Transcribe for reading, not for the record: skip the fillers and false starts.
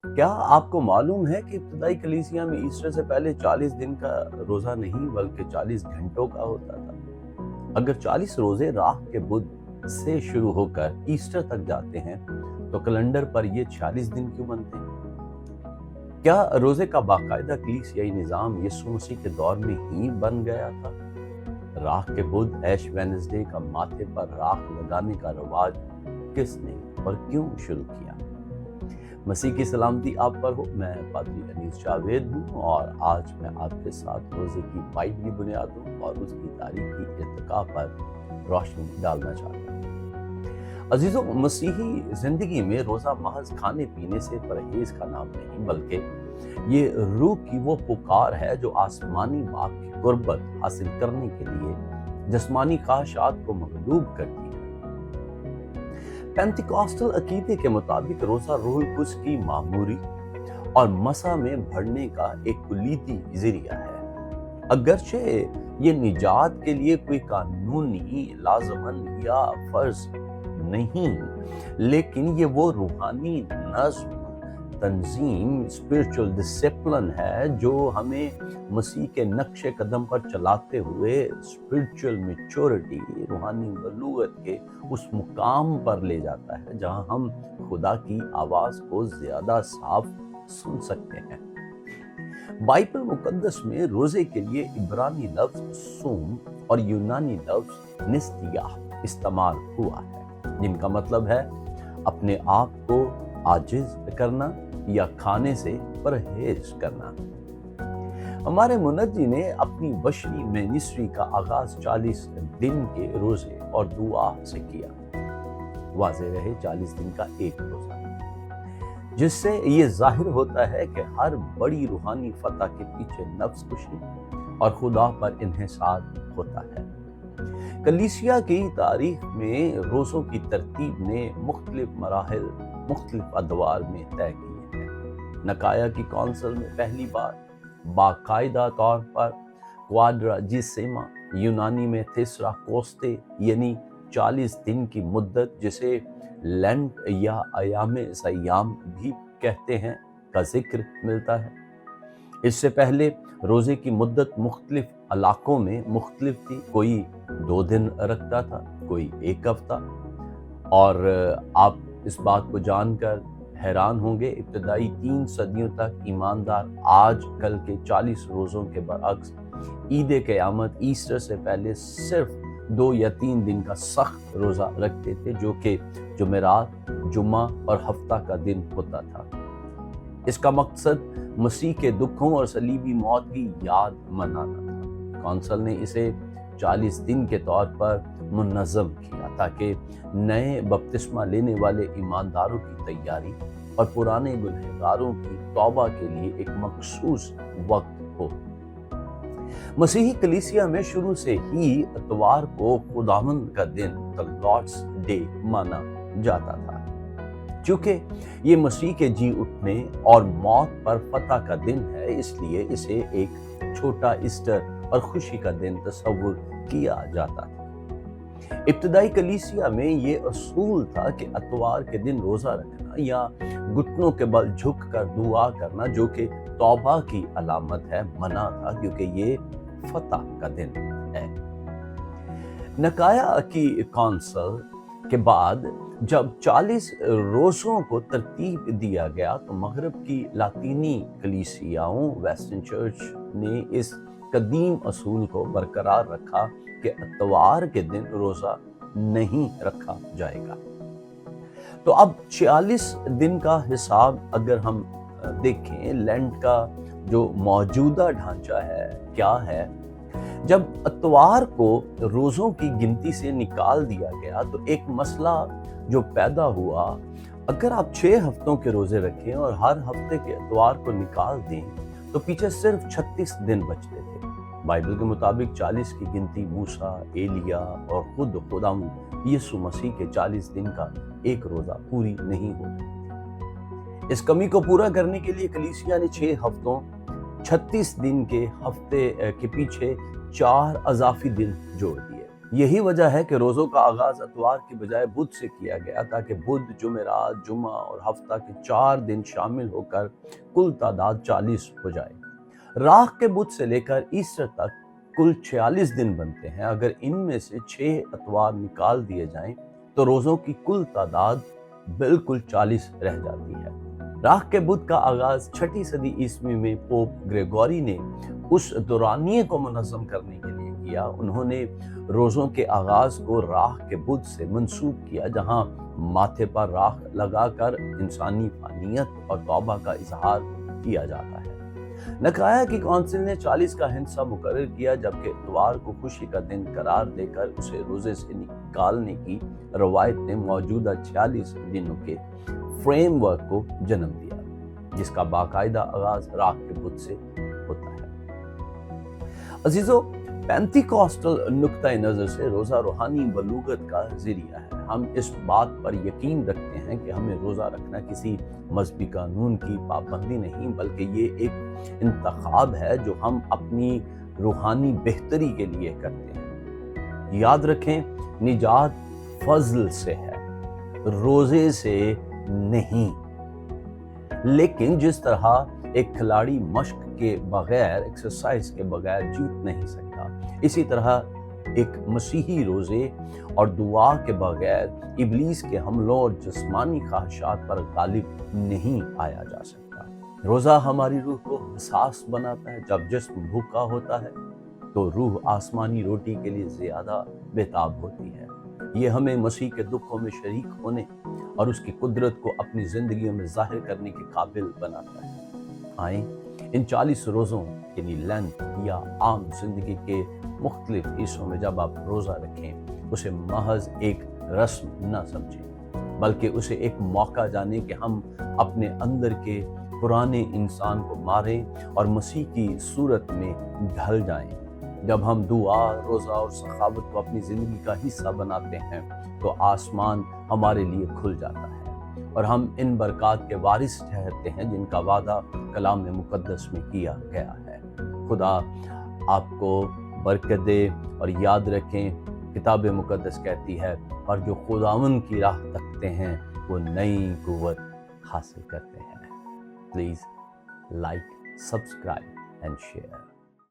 کیا آپ کو معلوم ہے کہ ابتدائی کلیسیا میں ایسٹر سے پہلے 40 دن کا روزہ نہیں بلکہ 40 گھنٹوں کا ہوتا تھا؟ اگر 40 روزے راہ کے بدھ سے شروع ہو کر ایسٹر تک جاتے ہیں تو کیلنڈر پر یہ 46 دن کیوں بنتے ہیں؟ کیا روزے کا باقاعدہ کلیسیائی نظام یسوع مسیح کے دور میں ہی بن گیا تھا؟ راہ کے بدھ ایش وینسڈے کا ماتھے پر راکھ لگانے کا رواج کس نے اور کیوں شروع کیا؟ مسیح کی سلامتی آپ پر ہو۔ میں پادری انیس جاوید ہوں اور آج میں آپ کے ساتھ روزے کی بائبلی بنیادوں اور اس کی تاریخی ارتقاء پر روشنی ڈالنا چاہتا ہوں۔ عزیزوں، مسیحی زندگی میں روزہ محض کھانے پینے سے پرہیز کا نام نہیں، بلکہ یہ روح کی وہ پکار ہے جو آسمانی باپ کی قربت حاصل کرنے کے لیے جسمانی خواہشات کو مغلوب کرتی ہے۔ پینتیکوسٹل عقیدے کے مطابق روزہ روح القدس کی معموری اور مسح میں بڑھنے کا ایک کلیدی ذریعہ ہے۔ اگرچہ یہ نجات کے لیے کوئی قانونی لازمن یا فرض نہیں، لیکن یہ وہ روحانی نظم، تنظیم، اسپرچل ڈسپلن ہے جو ہمیں مسیح کے نقش قدم پر چلاتے ہوئے اسپرچل میچورٹی، روحانی بلوغت کے اس مقام پر لے جاتا ہے جہاں ہم خدا کی آواز کو زیادہ صاف سن سکتے ہیں۔ بائبل مقدس میں روزے کے لیے عبرانی لفظ صوم اور یونانی لفظ نستیاہ استعمال ہوا ہے، جن کا مطلب ہے اپنے آپ کو عاجز کرنا یا کھانے سے پرہیز کرنا۔ ہمارے منجی نے اپنی بشری منسٹری کا آغاز 40 دن کے روزے اور دعا سے کیا۔ واضح رہے 40 دن کا ایک روزہ، جس سے یہ ظاہر ہوتا ہے کہ ہر بڑی روحانی فتح کے پیچھے نفس کشی اور خدا پر انحصار ہوتا ہے۔ کلیسیا کی تاریخ میں روزوں کی ترتیب نے مختلف مراحل مختلف ادوار میں طے کیے ہیں۔ نکایا کی کونسل میں پہلی بار باقاعدہ طور پر کوادراجیسیما، یونانی میں تیسرا کوستے یعنی 40 دن کی مدت جسے لینٹ یا ایام سیام بھی کہتے ہیں کا ذکر ملتا ہے۔ اس سے پہلے روزے کی مدت مختلف علاقوں میں مختلف تھی، کوئی 2 دن رکھتا تھا، کوئی 1 ہفتہ۔ اور آپ اس بات کو جان کر حیران ہوں گے، ابتدائی 3 صدیوں تک ایماندار آج کل کے 40 روزوں کے برعکس عید قیامت ایسٹر سے پہلے صرف 2 یا 3 دن کا سخت روزہ رکھتے تھے، جو کہ جمعرات، جمعہ اور ہفتہ کا دن ہوتا تھا۔ اس کا مقصد مسیح کے دکھوں اور صلیبی موت کی یاد منانا تھا۔ کونسل نے اسے 40 دن کے طور پر منظم کیا تاکہ نئے بپتسمہ لینے والے ایمانداروں کی تیاری اور پرانے گنہگاروں کی توبہ کے لیے ایک مخصوص وقت ہو۔ مسیحی کلیسیا میں شروع سے ہی اتوار کو خداوند کا دن the Lord's Day مانا جاتا تھا۔ چونکہ یہ مسیح کے جی اٹھنے اور موت پر فتح کا دن ہے، اس لیے اسے ایک چھوٹا ایسٹر اور خوشی کا دن تصور کیا جاتا تھا۔ ابتدائی کلیسیا میں یہ اصول تھا کہ اتوار کے دن روزہ رکھنا یا گھٹنوں کے بل جھک کر دعا کرنا، جو کہ توبہ کی علامت ہے، منع تھا کیونکہ یہ فتح کا دن ہے۔ نکایا کی کونسل کے بعد جب 40 روزوں کو ترتیب دیا گیا تو مغرب کی لاطینی کلیسیاؤں ویسٹرن چرچ نے اس قدیم اصول کو برقرار رکھا کہ اتوار کے دن روزہ نہیں رکھا جائے گا۔ تو اب 46 دن کا حساب اگر ہم دیکھیں، لینٹ کا جو موجودہ ڈھانچہ ہے کیا ہے؟ جب اتوار کو روزوں کی گنتی سے نکال دیا گیا تو ایک مسئلہ جو پیدا ہوا، اگر آپ 6 ہفتوں کے روزے رکھیں اور ہر ہفتے کے اتوار کو نکال دیں تو پیچھے صرف 36 دن بچتے تھے۔ بائبل کے مطابق 40 کی گنتی موسیٰ، ایلیا اور خود خداوند یسوع مسیح کے 40 دن کا ایک روزہ پوری نہیں ہوتی۔ اس کمی کو پورا کرنے کے لیے کلیسیا نے 6 ہفتوں 36 دن کے ہفتے کے پیچھے 4 اضافی دن جوڑ دیے۔ یہی وجہ ہے کہ روزوں کا آغاز اتوار کی بجائے بدھ سے کیا گیا، تاکہ بدھ، جمعرات، جمعہ اور ہفتہ کے 4 دن شامل ہو کر کل تعداد 40 ہو جائے۔ راہ کے بدھ سے لے کر ایسٹر تک کل 46 دن بنتے ہیں۔ اگر ان میں سے 6 اتوار نکال دیے جائیں تو روزوں کی کل تعداد بالکل 40 رہ جاتی ہے۔ راہ کے بدھ کا آغاز 6 صدی عیسوی میں پوپ گریگوری نے اس دورانیے کو منظم کرنے کے لیے کیا۔ انہوں نے روزوں کے آغاز کو راہ کے بدھ سے منسوب کیا، جہاں ماتھے پر راکھ لگا کر انسانی فانیت اور توبہ کا اظہار کیا جاتا ہے۔ نقایہ کی کونسل نے 40 کا ہندسہ مقرر کیا، جبکہ اتوار کو خوشی کا دن قرار دے کر اسے روزے سے نکالنے کی روایت نے موجودہ 46 دنوں کے فریم ورک کو جنم دیا، جس کا باقاعدہ آغاز راہ کے بدھ سے ہوتا ہے۔ عزیزو، پینتیکوسٹل نقطہ نظر سے روزہ روحانی بلوغت کا ذریعہ ہے۔ ہم اس بات پر یقین رکھتے ہیں کہ ہمیں روزہ رکھنا کسی مذہبی قانون کی پابندی نہیں، بلکہ یہ ایک انتخاب ہے جو ہم اپنی روحانی بہتری کے لیے کرتے ہیں۔ یاد رکھیں، نجات فضل سے ہے، روزے سے نہیں۔ لیکن جس طرح ایک کھلاڑی مشق کے بغیر، ایکسرسائز کے بغیر جیت نہیں سکتا، اسی طرح ایک مسیحی روزے اور دعا کے بغیر ابلیس کے حملوں اور جسمانی خواہشات پر غالب نہیں آیا جا سکتا۔ روزہ ہماری روح کو حساس بناتا ہے۔ جب جسم بھوکا ہوتا ہے تو روح آسمانی روٹی کے لیے زیادہ بےتاب ہوتی ہے۔ یہ ہمیں مسیح کے دکھوں میں شریک ہونے اور اس کی قدرت کو اپنی زندگیوں میں ظاہر کرنے کے قابل بناتا ہے۔ آئیں ان 40 روزوں یعنی لینت یا عام زندگی کے مختلف حصوں میں جب آپ روزہ رکھیں، اسے محض ایک رسم نہ سمجھیں، بلکہ اسے ایک موقع جانیں کہ ہم اپنے اندر کے پرانے انسان کو ماریں اور مسیح کی صورت میں ڈھل جائیں۔ جب ہم دعا، روزہ اور سخاوت کو اپنی زندگی کا حصہ بناتے ہیں تو آسمان ہمارے لیے کھل جاتا ہے اور ہم ان برکات کے وارث ٹھہرتے ہیں جن کا وعدہ کلام مقدس میں کیا گیا ہے۔ خدا آپ کو برکت دے، اور یاد رکھیں کتاب مقدس کہتی ہے اور جو خداوند کی راہ تکتے ہیں وہ نئی قوت حاصل کرتے ہیں۔ Please like, subscribe and share.